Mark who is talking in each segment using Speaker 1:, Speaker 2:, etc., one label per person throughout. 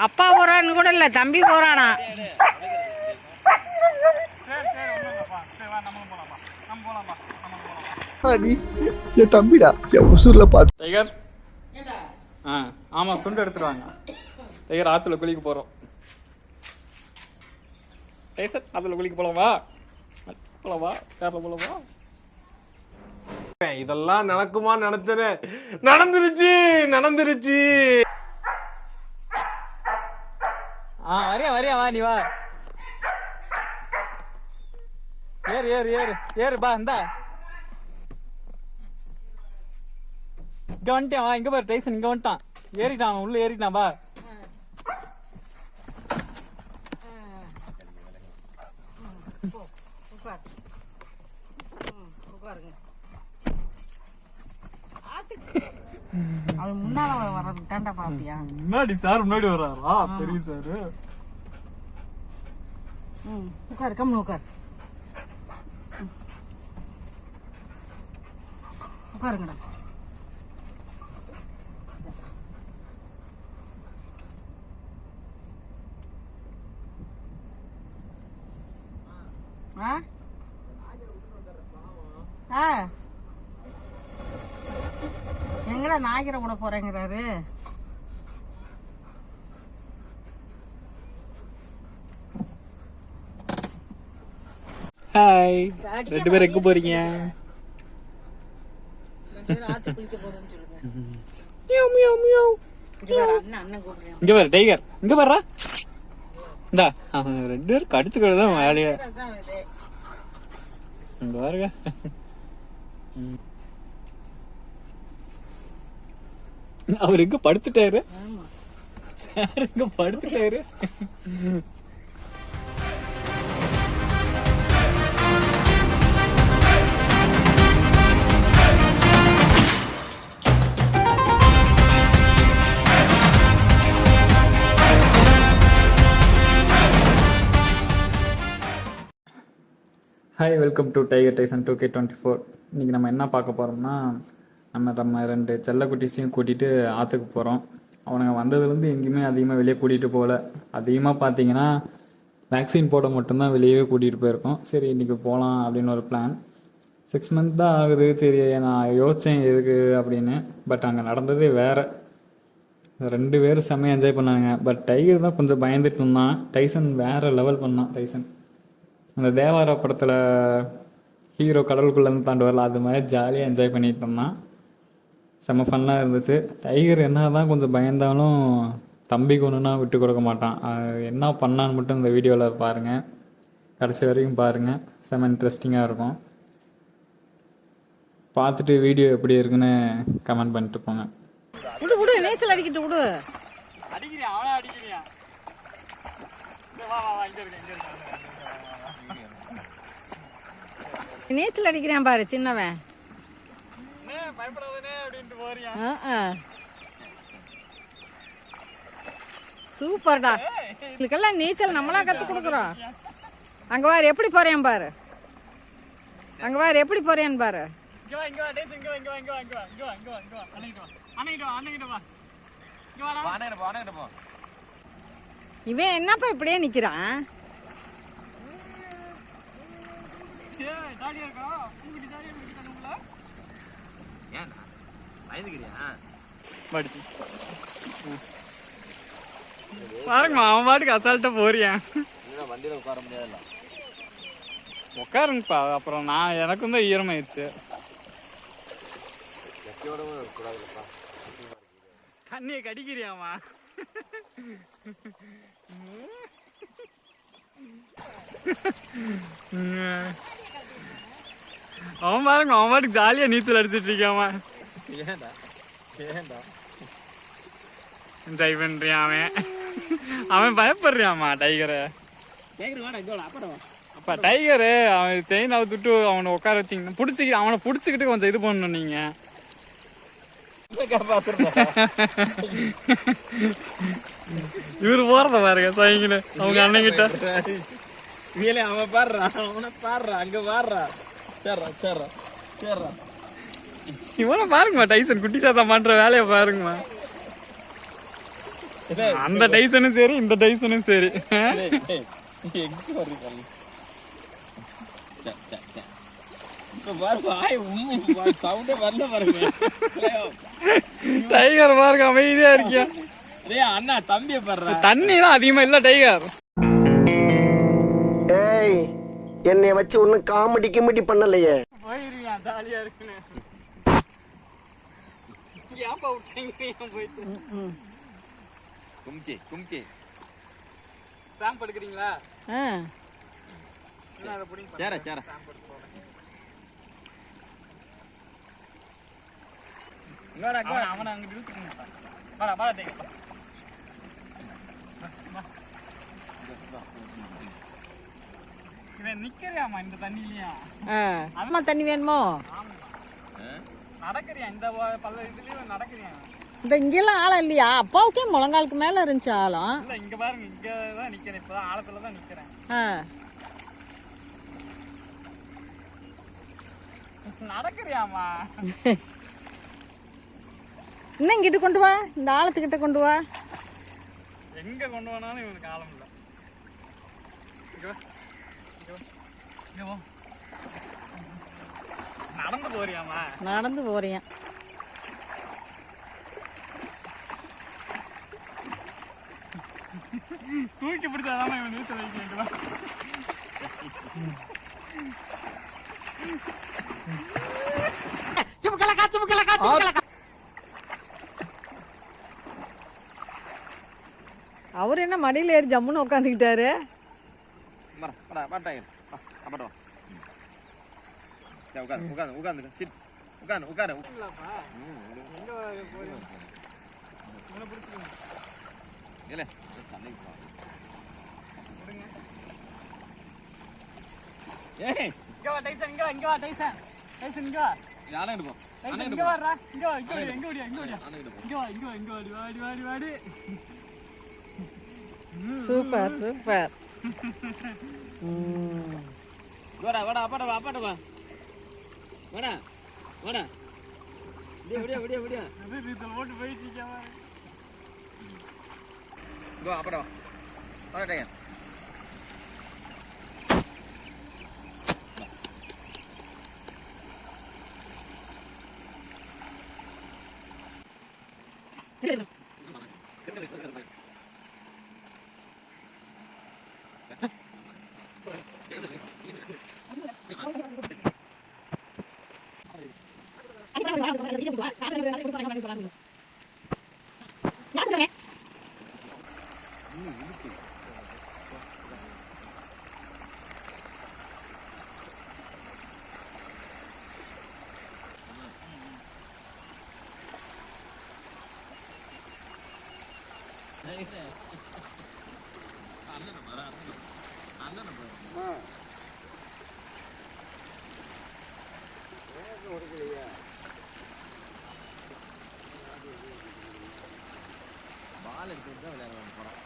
Speaker 1: அப்பா போறான்னு கூட இல்ல, தம்பி போறானா.
Speaker 2: என் தம்பிடா, என் உசூர்ல பார்த்து.
Speaker 3: டைகர், ஆமா, துண்டு எடுத்துருவாங்க. டைகர், ஆத்துல குளிக்க போறோம். டைசன், ஆத்துல குளிக்க போலாமா? போலாமா? கார்ல போலாமா?
Speaker 4: இதெல்லாம் நடக்குமா நினைச்சது, நடந்துருச்சு.
Speaker 3: வரியா வா, நீ வா. ஏறு பா. இந்தா இங்க வந்துட்டான். வா, இங்க பாரு டைசன், இங்க வந்துட்டான். ஏறிட்டான், உள்ள ஏறிட்டான். பா
Speaker 1: அவன் முன்னால வர்றதுக்கு தாண்டா பாப்பியா?
Speaker 3: முன்னாடி சார் முன்னாடி வர்றாரா? பெரிய சாரு.
Speaker 1: உட்காரு, கம்முன்னு உட்காரு. உட்காருங்கடா. எங்கடா நாய்க்கிற கூட போறேங்கிறாரு.
Speaker 3: ஹாய், 2 பேரும் எங்க போறீங்க? இங்க பாரு டைகர், இங்க பாரு. இந்தா 2 பேரும் கடிச்சுக்கிறதுதான் வேலையா. இங்க பாருங்க. அவர் எங்க படுத்துட்டாரு? சார் எங்க படுத்துட்டாரு? Hi, welcome to tiger Tyson 2K24. இன்றைக்கி நம்ம என்ன பார்க்க போகிறோம்னா, நம்ம 2 செல்லக்குட்டீஸையும் கூட்டிகிட்டு ஆற்றுக்கு போகிறோம். அவனுங்க வந்ததுலேருந்து எங்கேயுமே அதிகமாக வெளியே கூட்டிகிட்டு போகல. அதிகமாக பார்த்தீங்கன்னா வேக்சின் போட மட்டும்தான் வெளியவே கூட்டிகிட்டு போயிருக்கோம். சரி, இன்றைக்கி போகலாம் அப்படின்னு ஒரு பிளான். 6 மந்த் தான் ஆகுது. சரி, நான் யோசித்தேன் எதுக்கு அப்படின்னு. பட் அங்கே நடந்ததே வேறு. 2 பேரும் செம்மையாக என்ஜாய் பண்ணாங்க. பட் டைகர் தான் கொஞ்சம் பயந்துட்டு இருந்தான். டைசன் வேறு லெவல் பண்ணான். டைசன் அந்த தேவார படத்தில் ஹீரோ கடலுக்குள்ளேருந்து தாண்டு வரல, அது மாதிரி ஜாலியாக என்ஜாய் பண்ணிகிட்டு இருந்தான். செம்ம ஃபன்னாக இருந்துச்சு. டைகர் என்ன தான் கொஞ்சம் பயந்தாலும் தம்பிக்கு ஒன்றுனா விட்டு கொடுக்க மாட்டான். என்ன பண்ணான்னு மட்டும் இந்த வீடியோவில் பாருங்கள், கடைசி வரைக்கும் பாருங்கள். செம்ம இன்ட்ரெஸ்டிங்காக இருக்கும். பார்த்துட்டு வீடியோ எப்படி இருக்குன்னு கமெண்ட் பண்ணிட்டு போங்க.
Speaker 1: விடு, நீச்சல் அடிக்கிட்டு விடு.
Speaker 3: அடிக்கிறியா? அவனா அடிக்கிறியா?
Speaker 1: நீச்சல் அடிக்கிறான் பாரு சின்னவன். சூப்பர்டா. இதுக்கெல்லாம் நீச்சல் நம்மளா கத்து கொடுக்குறோம். அங்க பாரு எப்படி போறேன் பாரு. அங்க பாரு எப்படி போறேன்னு பாரு. இவன் என்னப்பா இப்படியே நிக்கிறான்?
Speaker 3: பாருங்க, அவன் பாட்டுக்கு அசால்ட்டா போறியான்.
Speaker 4: வண்டியில உட்கார முடியாதுல்ல.
Speaker 3: உட்காருங்கப்பா. அப்புறம் நான் எனக்கும் தான் ஈரமாயிடுச்சு. தண்ணியை கடிக்கிறியாமா? அவன் பாருங்க, அவன் பாட்டுக்கு ஜாலியா நீச்சல் அடிச்சிட்டு இருக்காமா. என்ஜாய் பண்றியான் அவன். அவன் பயப்படுறியாமா டைகரை. அப்பா டைகரு அவன் செயின் அவுத்துட்டு அவனை உட்கார வச்சிங்க, பிடிச்சிக்கிட்டு அவனை பிடிச்சிக்கிட்டு கொஞ்சம் இது பண்ணணும் நீங்க. இவரு போறத பாருங்க சாயங்கில அவங்க அண்ணன் கிட்ட.
Speaker 4: அவன் பாடுறான், அவனை பாடுறான், அங்க பாடுறான். சேர்றா
Speaker 3: இவனை பாருங்கம்மா, டைசன் குட்டி சாத்தா பண்ற வேலையை பாருங்கம்மா. அந்த டைசனும் சரி இந்த டைசனும் சரி.
Speaker 4: எங்க வர்றீங்க இப்ப பாரு வாய் சவுண்டே வரல பாருங்க.
Speaker 3: டைகர் பாருங்க அமைதியா இருக்கியா.
Speaker 4: அண்ணா தம்பிய பாரு.
Speaker 3: தண்ணி தான் அதிகமா இல்ல டைகர்.
Speaker 5: ஏய் என்னைய வச்சு ஒன்னும் காமெடி கிமெடி பண்ணலையே.
Speaker 3: போயிருவியா ஜாலியா இருக்குன்னு. ஏப்பா விட்டீங்க போயிட்டு.
Speaker 4: கும்கி
Speaker 3: சாம்பு எடுக்கிறீங்களா?
Speaker 4: சேர சேர
Speaker 3: அவனை அங்கிட்டு இழுத்துக்க மாட்டான். வாடா வாடா டைகர். இவன் நிக்கிறியாமா இந்த தண்ணிலயா?
Speaker 1: அம்மா தண்ணி வேணுமோ?
Speaker 3: நடக்கிறியா இந்த பல்ல இதுலயும் நடக்கிறியா?
Speaker 1: இந்த இங்கெல்லாம் ஆழம் இல்லையா? அப்பாவுக்கே முழங்காலுக்கு மேல இருந்துச்சு ஆழம்.
Speaker 3: இல்ல இங்க பாருங்க இங்கதான் நிக்கிறேன். இப்பதான் ஆழத்துலதான் நிக்கிறேன். நடக்கிறியாமா?
Speaker 1: இன்னும் இங்கிட்டு கொண்டு வா, இந்த ஆழத்துக்கிட்ட கொண்டு வா.
Speaker 3: எங்க கொண்டு போனாலும் இவனுக்கு ஆழம் இல்லை. நடந்து போறியாமா?
Speaker 1: நடந்து போறியான்.
Speaker 3: தூக்கி பிடிச்சாதான் இவன் நீச்சல் வைக்க.
Speaker 1: அவர் என்ன மடியில ஏறி ஜம்முன்னு உட்காந்துக்கிட்டாரு. Super super.
Speaker 4: வாடா வாடா அப்பாடா வா அப்பாடா வா. வாடா வாடா. விடியா விடியா விடியா.
Speaker 3: நீச்சல் போட்டு போயிட்டு இருக்கியா?
Speaker 4: வா அப்பாடா வா. வாடா டைகர். பால் எடுத்துட்டு தான் விளையாட போறோம்.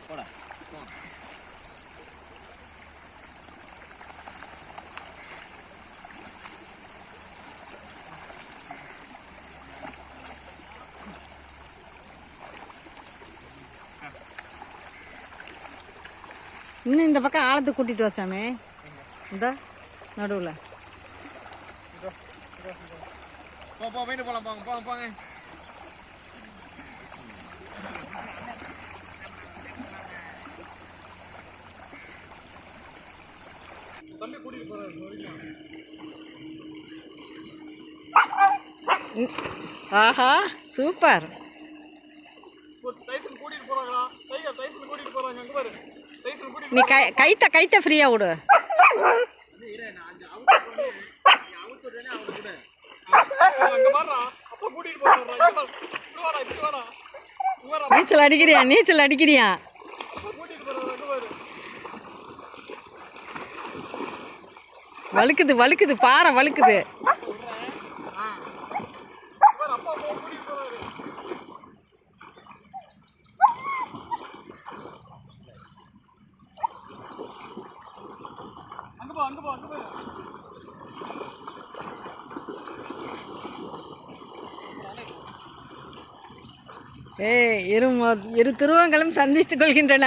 Speaker 4: போடா
Speaker 1: இன்னும் இந்த பக்கம் ஆழத்துக்கு கூட்டிட்டு வா சாமி. இந்த நடுவுல
Speaker 4: போ போயிட்டு போலாம் போங்க போங்க போங்க.
Speaker 1: ஆஹா சூப்பர். நீ கைத்த ஃப்ரீயா விடு. நீச்சல் அடிக்கிறியா? நீச்சல் அடிக்கிறியா? வழுக்குது வழுக்குது பாறை வழுக்குது. ஏய் இரு துருவங்களும் சந்தித்துக் கொள்கின்றன.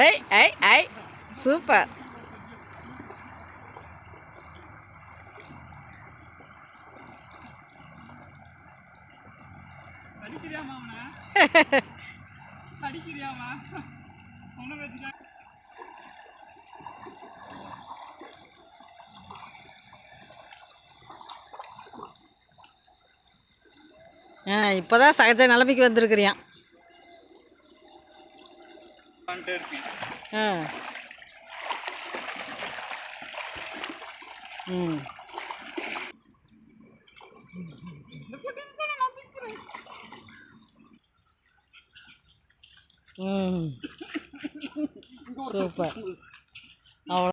Speaker 1: ஏய் ஐ ஐ சூப்பர். இப்போதான் சகஜ நிலைமைக்கு வந்திருக்கிறியான். சூப்பர்.